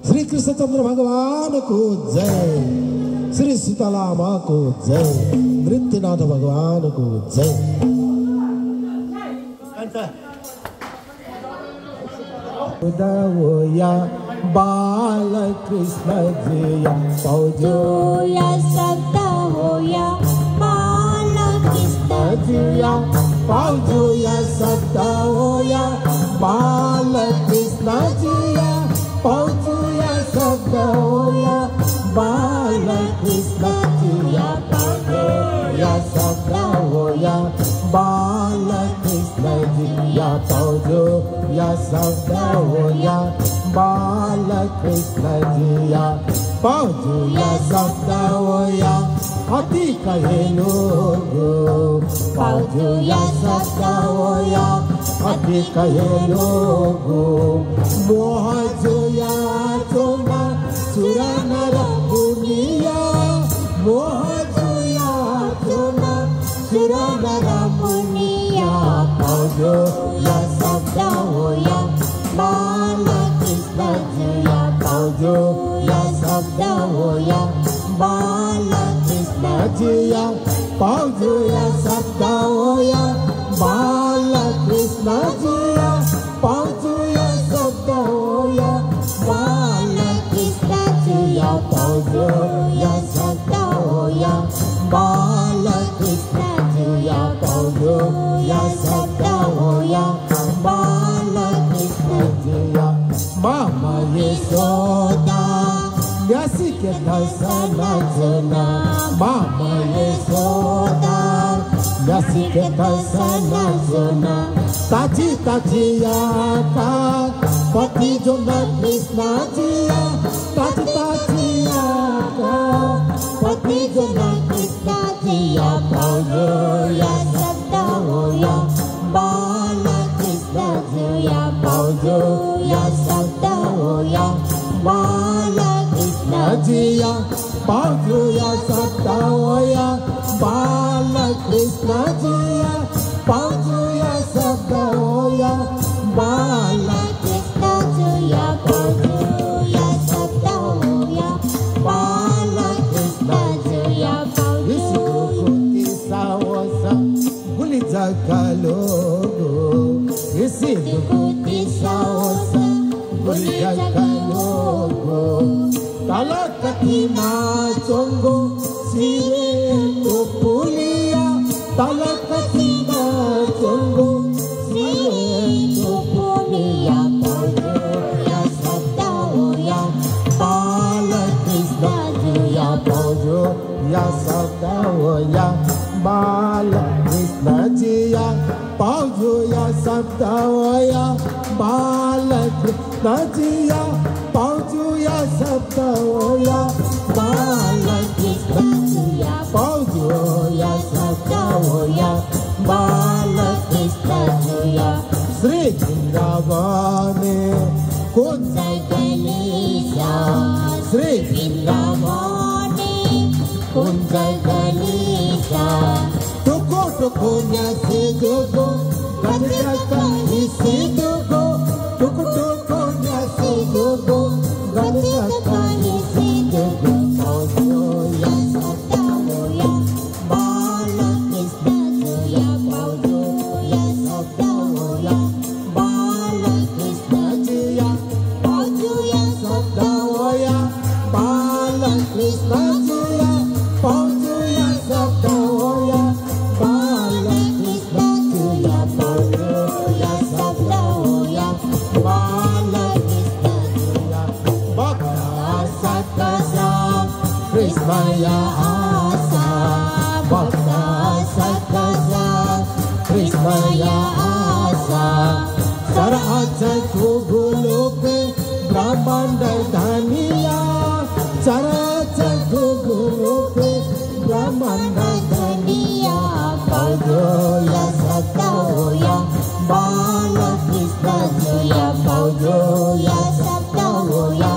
श्री कृष्णचंद्र भगवान को जय, श्री सीताला माँ को जय, नृत्यनाथ भगवान को जय। उदया बाल कृष्ण जिया पौजोया सदा होया बाल कृष्ण जिया पौजोया सदा होया बाल कृष्ण जिया पौजोया सदा होया बाल कृष्ण जिया पौजोया सदा होया बाल कृष्ण जिया पौजो या सब्दावया बालकृष्ण जिया पौजो या सब्दावया अति कहेलो गो पौजो या सब्दावया अति कहेलो गो मोहजो या चोना सुरनर दुनिया मोहजो या चोना सुरनर मुनिया पौजो या सब्दावया बालकृष्ण जिया पौजो या सब्दावया बालकृष्ण जिया पौजो या सब्दावया बालकृष्ण जिया पौजो या सब्दावया बालकृष्ण जिया पौजो या सब्दावया बालकृष्ण जिया पौजो या सब्दावया बालकृष्ण जिया मामा यशोदा व्यासी के दर्शन जना मामा यशोदा व्यासी के दर्शन जना ताजी ताजिया का पति जो कृष्ण जिया ताजी ताजिया का पति जो कृष्ण जिया पौजो या सब्दावया बालकृष्ण जिया पौजो या सब्दावया बालकृष्ण जिया पौजो या सब्दावया बालकृष्ण जिया पौजो या सब्दावया बालकृष्ण जिया पौजो या सब्दावया बालकृष्ण जिया पौजो सावसा गुली जगलोगो इसी दुखी सावसा गुली जगलोगो ताला कथी नाचोंगो सिरे तो पुलिया ताला कथी नाचोंगो सिरे तो पुलिया पौजो या सब्दावया बालकृष्ण जिया पौजो या सब्दावया बालकृष्ण जिया पौजो या सब्दावया बालकृष्ण जिया पौजो या सब्दावया बालकृष्ण जिया पौजो या सब्दावया बालकृष्ण जिया श्री वृंदावन कुंज गलीचा श्री वृंदावन कुंज गलीचा टुको टुको न्यासे जोगो गजरा कहीं से जोगो टुको टुको न्यासे जोगो गजरा कहीं से जोगो पौजो या सब्दावया बालकृष्ण जिया पौजो या सब्दावया बालकृष्ण जिया पौजो या सब्दावया बालकृष्ण जिया पौजो या सब्दावया बालकृष्ण जिया पौजो या सब्दावया बालकृष्ण जिया भक्ता सकसा कृष्णया आसा भक्ता सकसा कृष्णया आसा सरहज गुलोक ब्रह्मांड धनिया सरहज गुलोक ब्रह्मांड धनिया पौजो या सब्दावया बालकृष्ण जिया पौजो या सब्दावया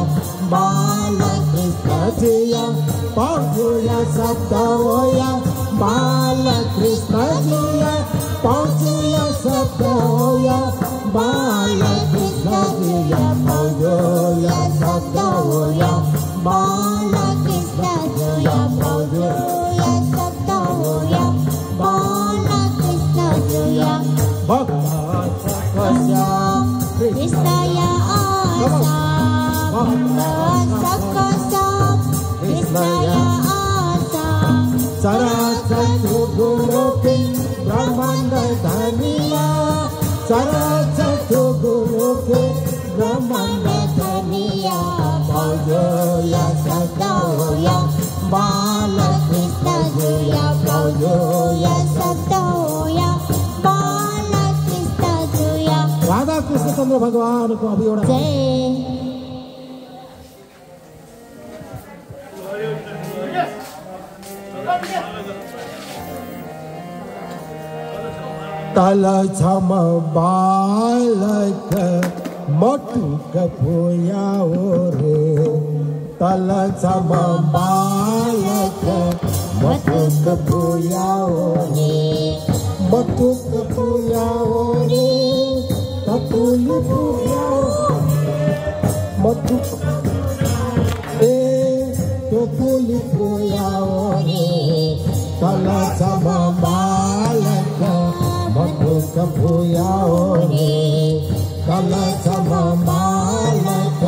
बालकृष्ण जिया पौजो या सब्दावया बालकृष्ण जिया पौजो या सब्दावया बालकृष्ण जिया पौजो या सब्दावया बालकृष्ण जिया पौजो या सब्दावया बालकृष्ण जिया भक्ता सकसा कृष्णया आसा भक्ता सकसा कृष्णया आसा सरहज गुलोके ब्रह्मांड धनिया सरहज गुलोके ब्रह्मांड धनिया पौजो या सब्दावया बालकृष्ण जिया पौजो या सब्दावया बालकृष्ण कृष्णचन्द्र भगवानको अभियोडा तल छम बालक मटुक फुयाओ रे तल छम बालक मटुक फुयाओ रे मटुक फुयाओ रे तपुल फुयाओ मटुक ए तपुल फुयाओ रे तल छम बालक मटुक फुयाओ रे तल छम बालक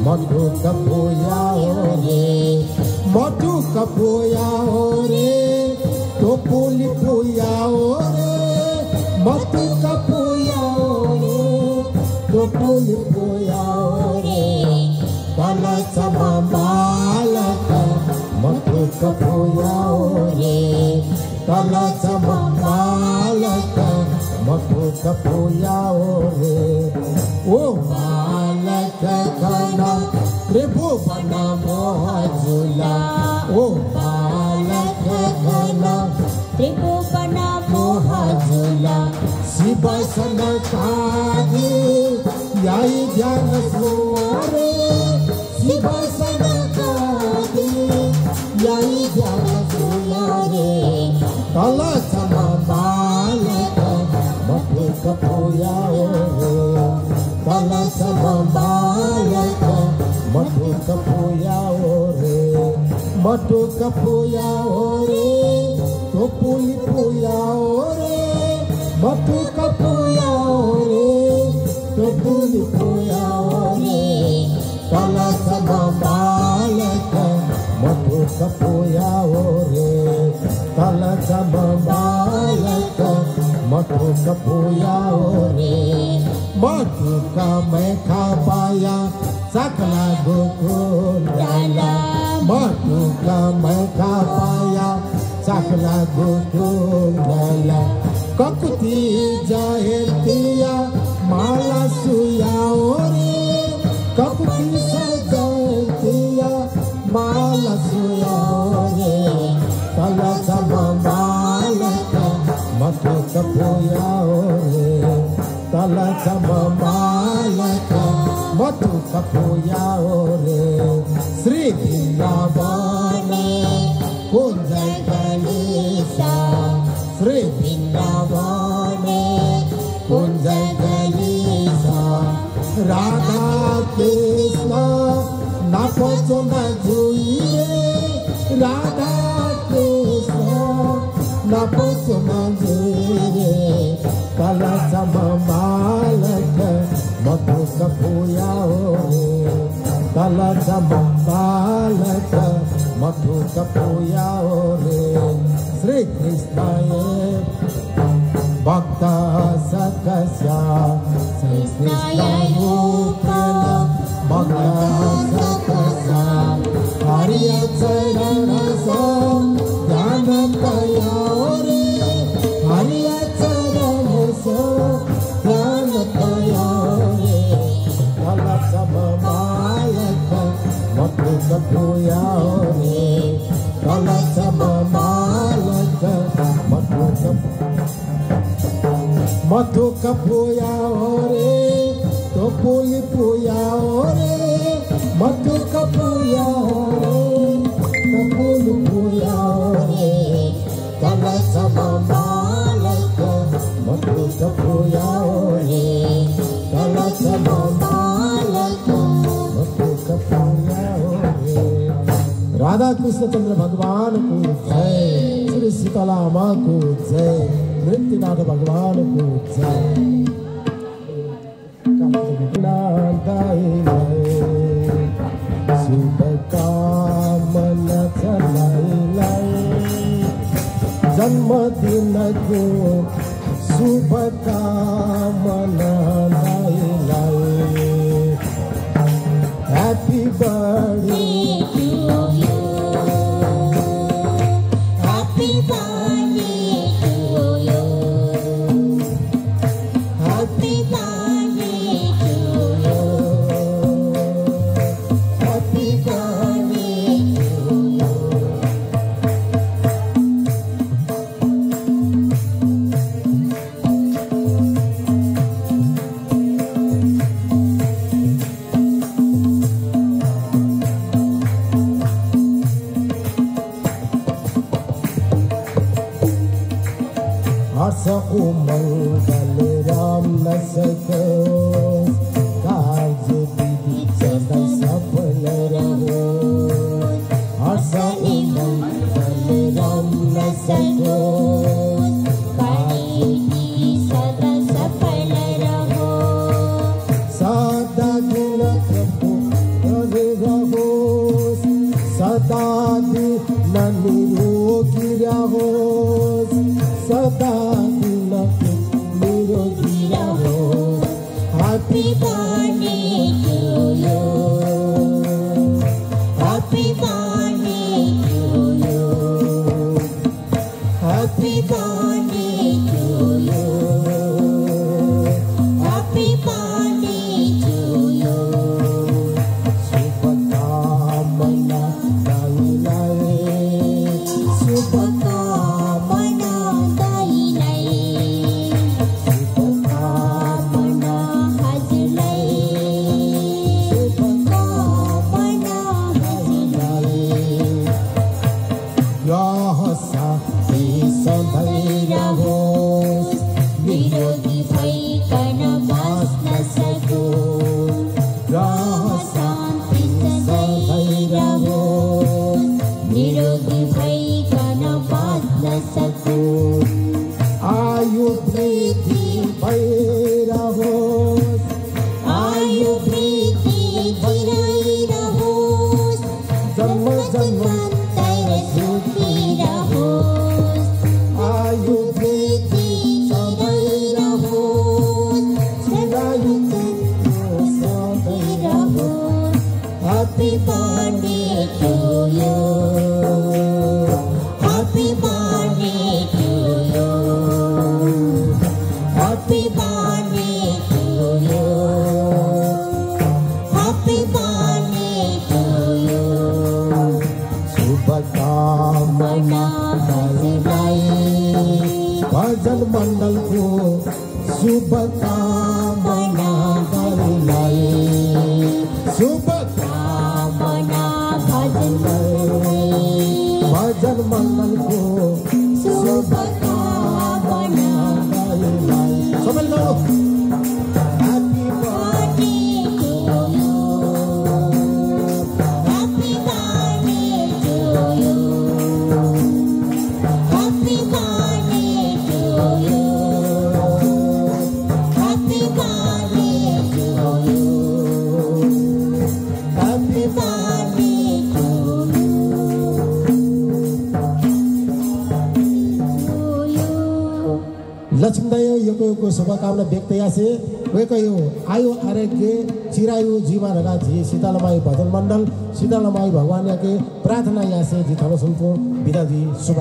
मटुक फुयाओ रे मटुक फुयाओ रे तपुल फुयाओ रे मटुक फुयाओ रे तपुल फुयाओ रे तल छम बालक मटुक फुयाओ रे तल छम बालक मटुक फुयाओ रे ओ बालक घना त्रिभुवन मोह झूला ओ बालक घना त्रिभुवन मोह झूला शिव सनकादि याई ध्यान सुरे शिव सनकादि याई ध्यान सुरे तल छम बालक मटुक फुयाओ रे तल छम बालक मटुक फुयाओ रे मटुक फुयाओ रे तपुल फुयाओ रे मटुक फुयाओ रे तपुल फुयाओ रे तल छम बालक मटुक फुयाओ रे तल छम बालक मटुक फुयाओ रे मटुक मैं खा पाया सकला गोकुल डाला मटुक मैं खा पाया सकला गोकुल डाला ककुती जयंतिया माला सुयाओ रे ककुती जयंतिया माला सुयाओ रे तल छम बालक मटुक फुयाओ रे तल छम बालक मटुक फुयाओ रे श्री वृंदावन कुंज गलीसा श्री वृंदावन कुंज गलीसा राधा कृष्ण नापचो न जुइए राधा कृष्ण नापचो न जुइए तल छम बालक मटुक फुयाओ रे तल छम बालक मटुक फुयाओ रे श्री कृष्ण भक्त सकस्या श्री कृष्ण भक्त सकस्या हरि चरण ध्यान कयाओ रे हरि चरण ध्यान कयाओ रे तल छम बालक मटुक फुयाओ रे तल छम बालक मटुक फुयाओ रे तपुल फुयाओ रे मटुक फुयाओ रे तपुल फुयाओ रे तल छम बालक मटुक फुयाओ रे तल छम बालक मटुक फुयाओ रे राधा कृष्णचंद्र भगवान को जय श्री शीतला माँ को जय नृत्यनाथ भगवान को जय शुभ कामना चलाई जन्मदिन को शुभ कामना हैप्पी बर्थडे Happy birthday उमंग बलराम न सकोस कार्य विधि सदा सफल रहो आशा उमंग बलराम न सकोस कार्य विधि सदा सफल रहो सदा दिन प्रभु रहो सदा दिन निरोगी रहो सदा दिन निरोगी रहो happy birthday to you happy birthday to you happy birthday to you happy birthday to you शुभकामना निरोगी भइकन बाँच्न सकोस् ग्रह शान्ति सधैँ रहोस् निरोगी भइकन बाँच्न सकोस् आयु वृद्धि भइरहोस् आयु वृद्धि भइरहोस् जन्म जन्मान्तर सुखी रहोस् आयु वृद्धि Happy birthday to you. Happy birthday to you. Happy birthday to you. Happy birthday to you. शुभकामना भजन मंडल को शुभकामना शुभकामना भजन मंडल को शुभकामना सबल लो happy birthday to you happy birthday to you happy birthday to you happy birthday to you Happy birthday to you. लक्ष्मीदाय यो शुभकामना व्यक्त यासे वेको यो आयु आरोग्य चिरायु जीवन रगा जी सीतालमाई भजन मंडल सीतालमाई भगवान के प्रार्थना यासे जी थालो सुनको विदा जी शुभ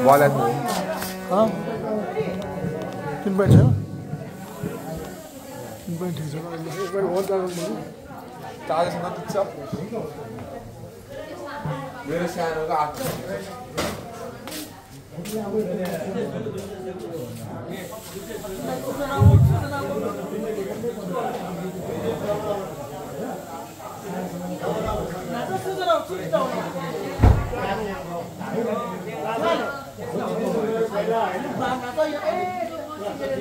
Wallet. हाँ किन बैठे हो किन बैठे हो एक बार और जाना मुझे चार्ज ना तो चप मेरे शहर का आठ Bye.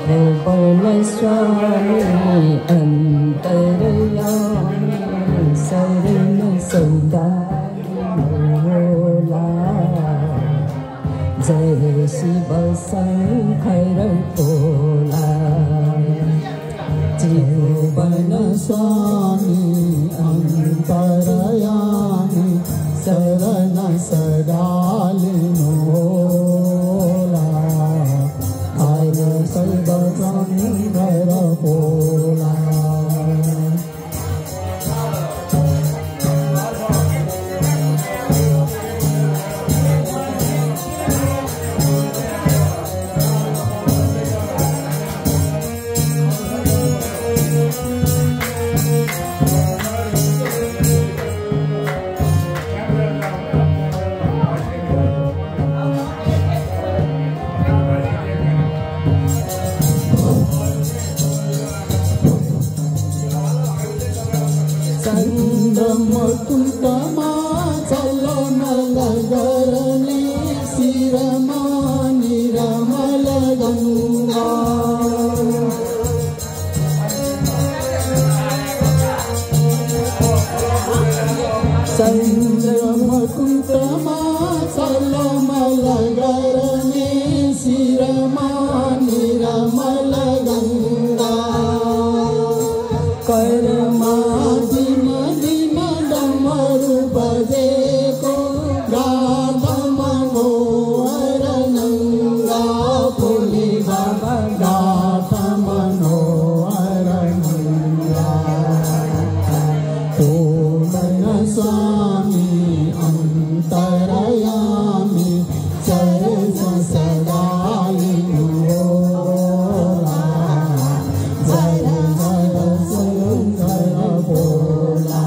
भुवन स्वामी अंतरयामी शरण सौदा मोला जय शिव शंकर भोला भुवन स्वामी अंतरयामी शरण सदा मोला सर्व संगर भोला चंद्रमकुटमा चलो नगरने शिरमा निरमल गंगा चंद्रमकुटमा चलो नगरने शिरमा निरमल गंगा कर्मा बजेको गाथा मनोहर नंगा फुली बाबा गाथा मनोहर नंगा भुवन स्वामी अंतरयामी जय सदा मोला जय जय शंकर भोला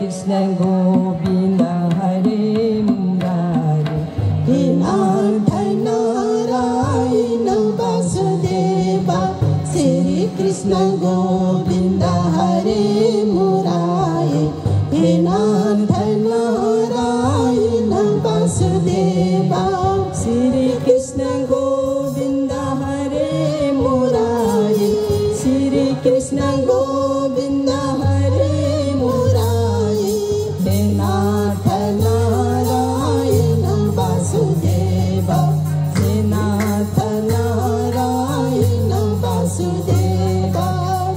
कृष्ण गोविन्द हरे मुरारी हे नाथ नारायण वासुदेव श्री कृष्ण गोविन्द हरे मुरारी हे नाथ नारायण वासुदेव श्री कृष्ण गोविन्द हरे मुरारी श्री कृष्ण गोविन्द हरे मुरारी हे नाथ नारायण वासुदेव हे नाथ नारायण वासुदेव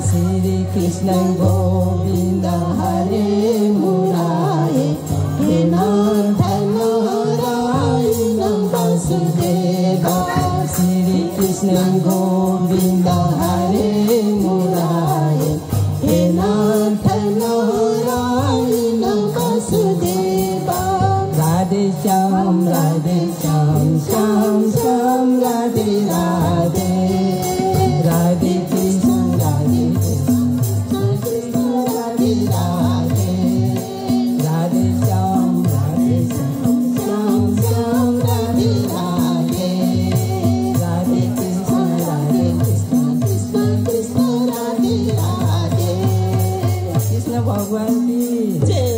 श्री कृष्ण गोविन्द हरे मुरारी हे नाथ नारायण वासुदेव श्री कृष्ण गोविन्द हरे मुरारी हे नाथ नारायण वासुदेव राधे श्याम श्याम श्याम राधे राधे राधे कृष्ण राधे राधे राधे राधे श्याम श्याम श्याम राधे राधे राधे कृष्ण कृष्ण कृष्ण राधे राधे कृष्ण भगवान की जय।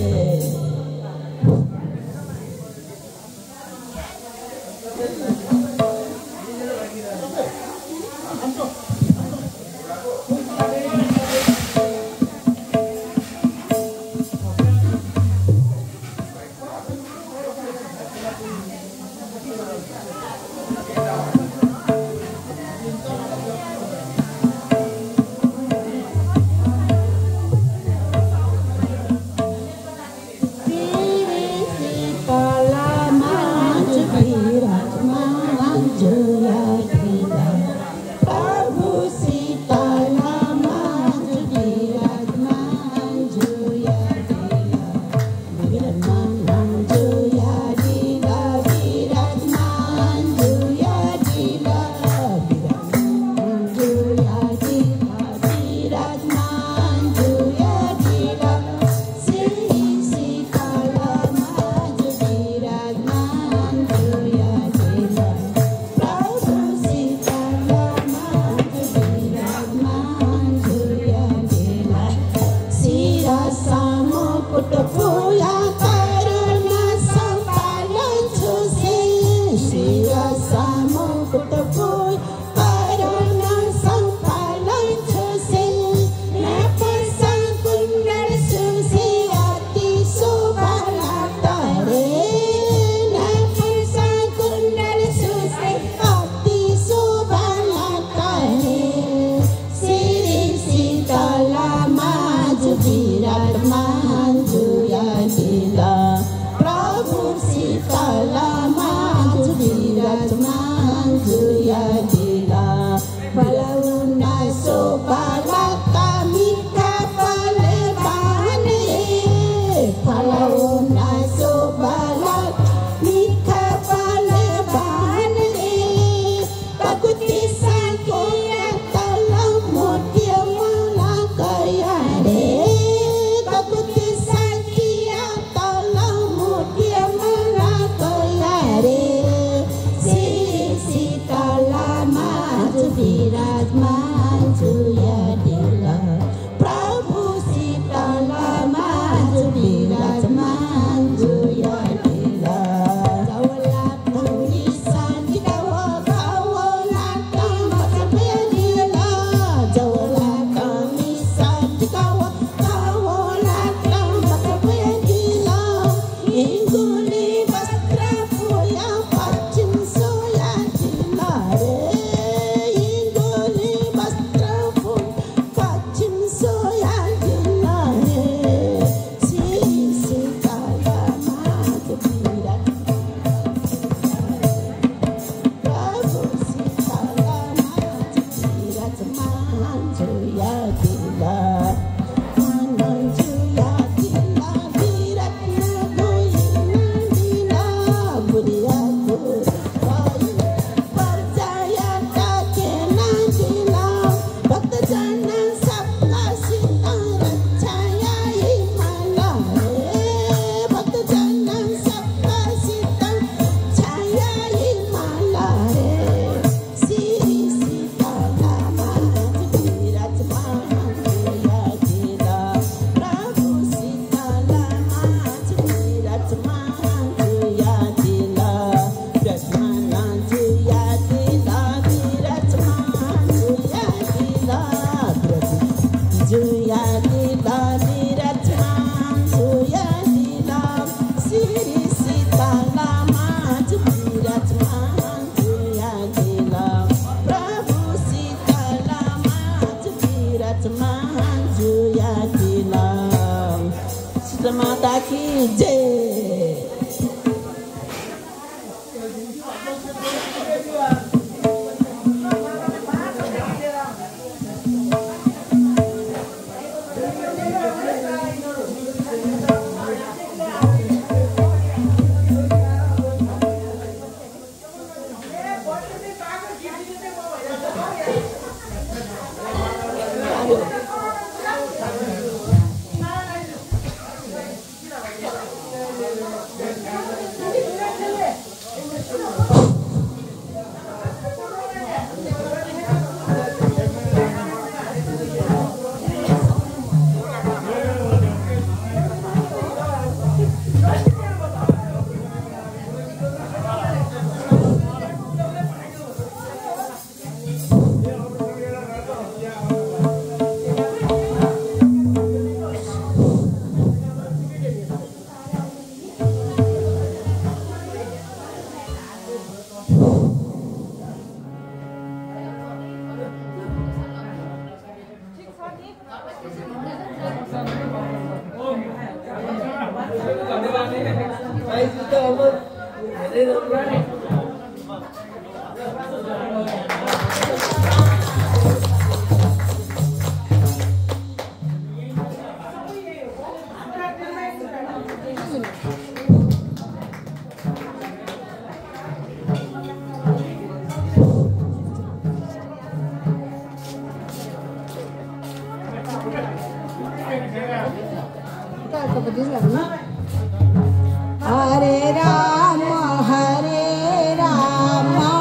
Hare Rama, Hare Rama,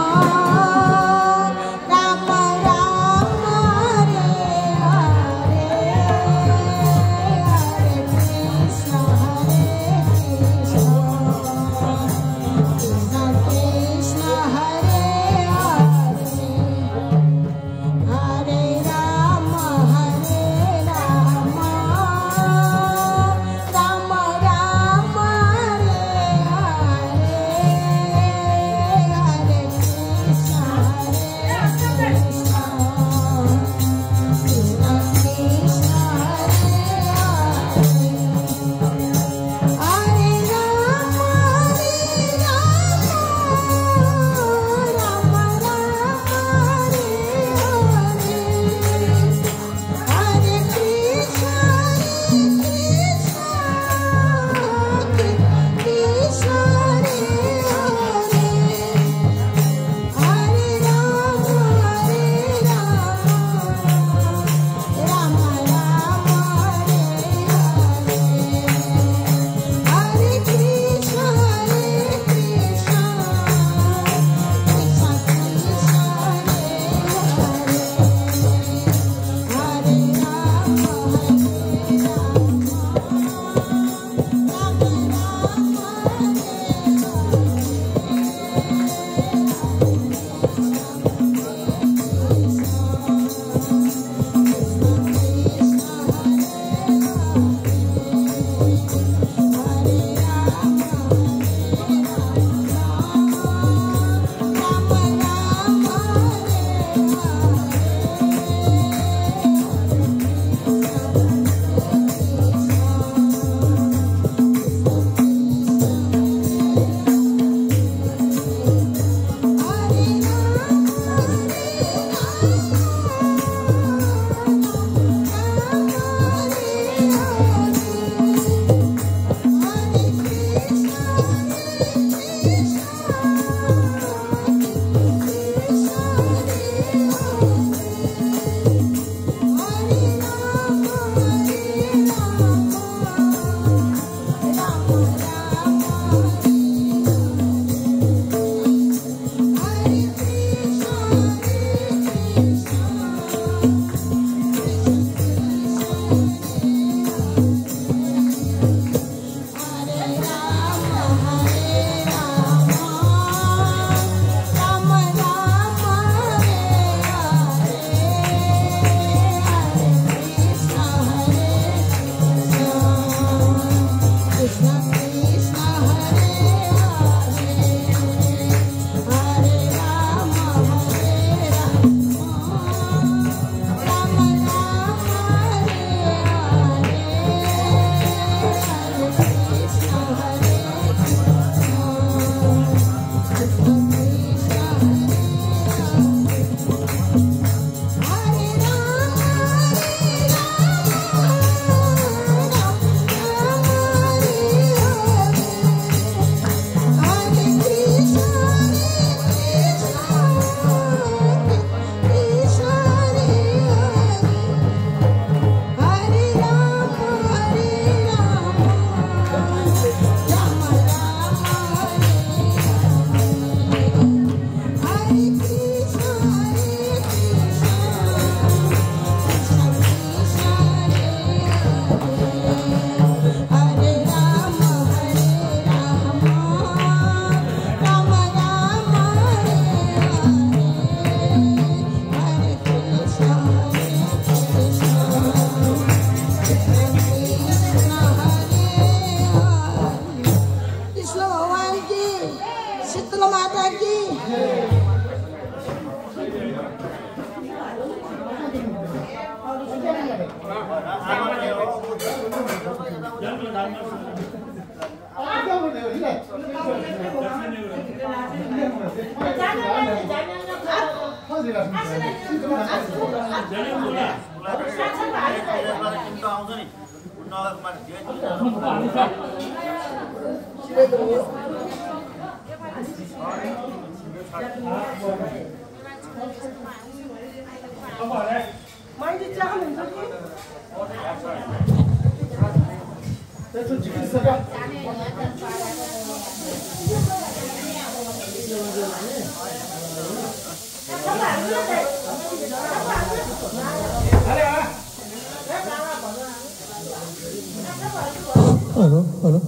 Rama Rama, Hare Hare, Hare Krishna, Krishna Krishna, Hare Hare, Hare Rama, Hare Rama, Rama Rama. Shitala Mata की hello hello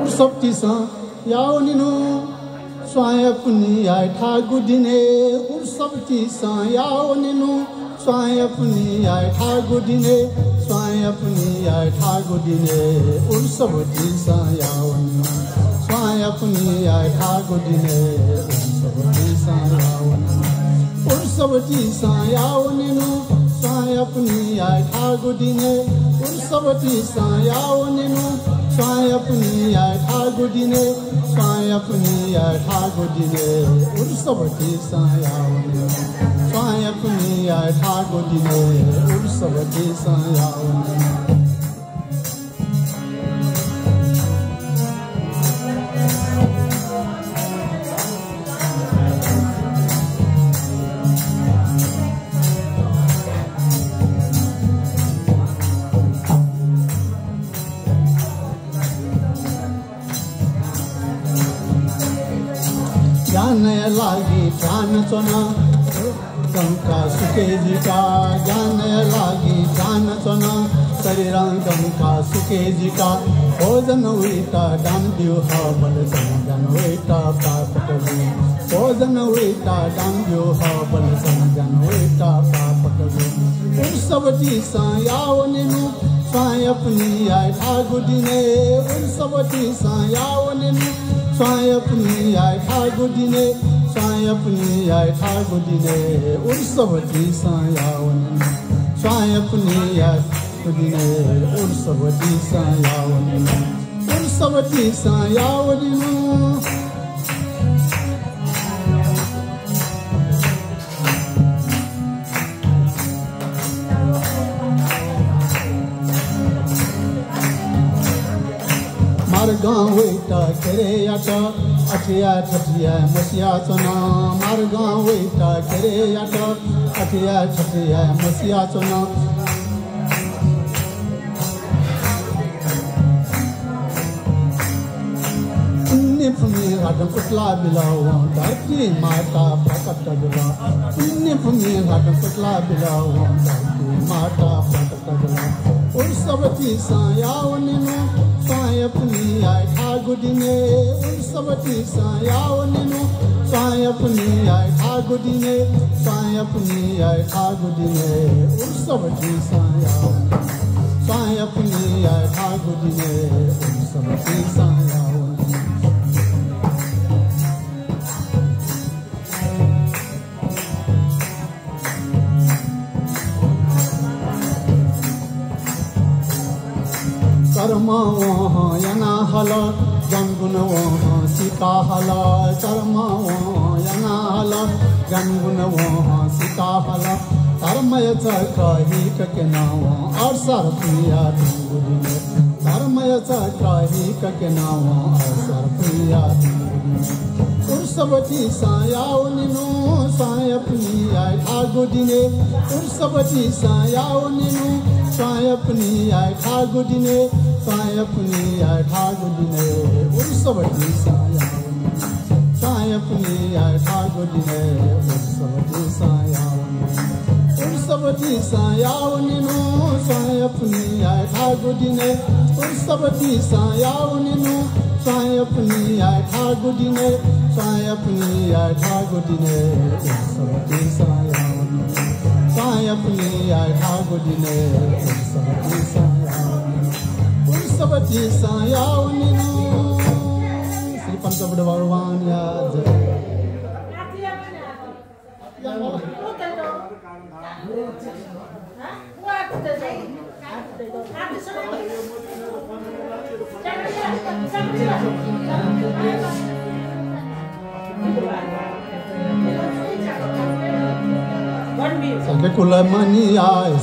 Ursobtisa yaoninu swaya punya thagudine Ursobtisa yaoninu swaya punya thagudine swaya punya thagudine Ursobtisa yaoninu swaya punya thagudine Ursobtisa yaoninu Ursobtisa yaoninu swaya punya thagudine Ursobtisa yaoninu swaya punya thagudine swaya punya thagudine Ursobtisa yaoninu swaya punya thagudine Ursobtisa yaoninu लागी जान चोना गंका सुके जी का जाने लागी जान चोना शरीरं गंका सुके जी का भोजन हुईता दान दियो हबल समझन हुईता पापक हुई भोजन हुईता दान दियो हबल समझन हुईता पापक हुई उर्सवती सायावनिनु सायपनी आय ठागुदिने उर्सवती सायावनिनु सायपनी आय ठागुदिने सायपनी आय ठागुदिने उर्सवती सायावनिनु सायपनी आय ठागुदिने उर्सवती सायावनिनु उर्सवती सायावनिनु मारगांव वेटा करे आटा अठिया ठठिया मसिया चना मारगांव वेटा करे आटा अठिया ठठिया मसिया चना पुण्य पुण्य घाट पुतला बिलाओ धरती माता प्रकट गला पुण्य पुण्य घाट पुतला बिलाओ धरती माता प्रकट गला उर्सवती सायावनिनो सायपनी आय ठागुदिने उर्सवती सायावनिनो सायपनी आय ठागुदिने सायपनी आय ठागुदिने उर्सवती सायावनिनो सायपनी आय ठागुदिने उर्सवती सायावनिनो कर्म वहाँ यना हल जनगुण वहाँ सीता हल कर्म वहाँ यना हल जनगुण वहाँ सीता हल धर्मय चक्रही के नाम और सर प्रिया धर्मय चक्रही के नाम और सर प्रिया उर्सवती सायावनिनो सायपनी आय ठागुदिने उर्सवती सायावनिनो सायपनी आय ठागुदिने सायपनी आय ठागुदिने उर्सवती सायावनिनो सायपनी आय ठागुदिने उर्सवती सायावनिनो उर्सवती सायावनिनो सायपनी आय ठागुदिने उर्सवती सायावनिनो सायपनी आय ठागुदिने सायपनी आय ठागुदिने उर्सवती सायावनिनो सायपनी आय ठागुदिने उर्सवती सायावनिनो उर्सवती सायावनिनो श्री पंचवट भगवान या जय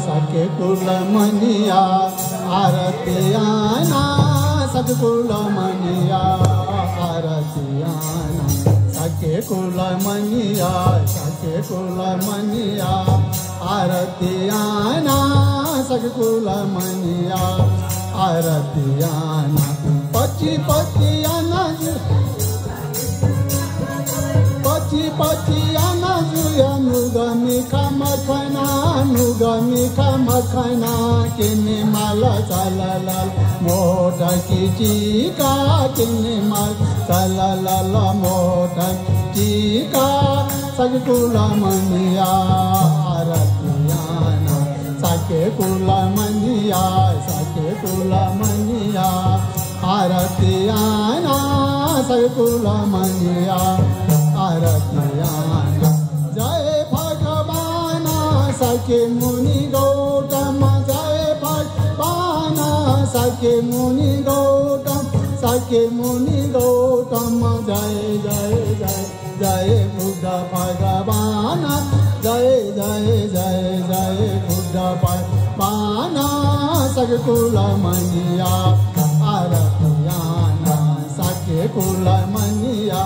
सके कुल मनिया आरती आना सके कुल मनिया आरती आना सके कुल मनिया आरती आना सके कुल मनिया आरती आना पति पति आना पति आना जुया नुगमी खमखना किन्नी माला चलल मोटा की टीका किन्नी माल चलल मोटा टीका सगकुला मनिया आरतियाना सके कुला मनिया आरतियाना सगकुला मनिया आरतियाना जय भगवान सके मुनि गौतम जय भगवान सके मुनि गौतम जय जय जय जय बुद्ध भगवान जय जय जय जय बुद्ध भगवान सगकुल मनिया आरतियाना सके कुल मनिया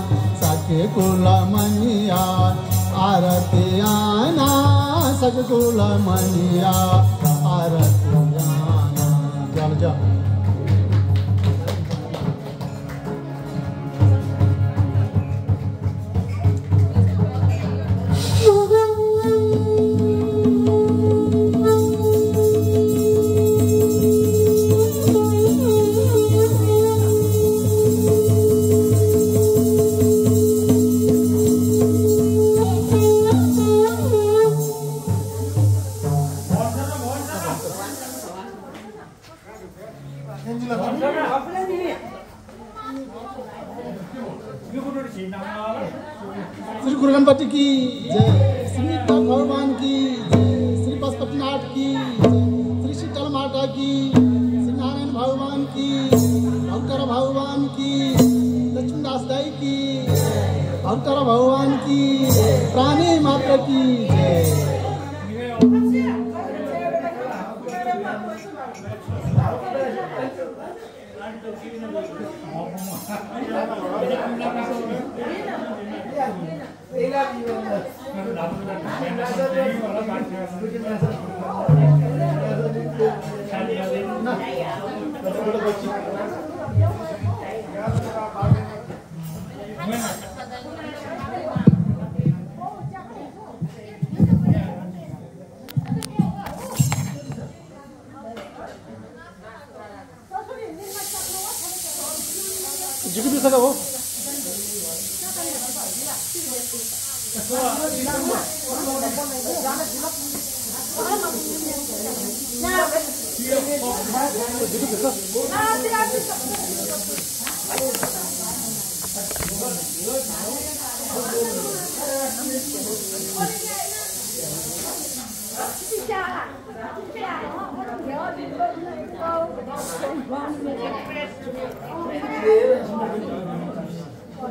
आरतियाना सगकुल मनिया आरतियाना चल जा श्री गुरु गणपति की जय, श्री भगवान की जय, श्री पशुपतिनाथ की जय, श्री शीतल माता की, श्री नारायण भगवान की, भक्तर भगवान की, लक्ष्मीदास दाई की, भक्तर भगवान की, प्राणी माता की जय। त हो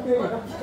Terima kasih.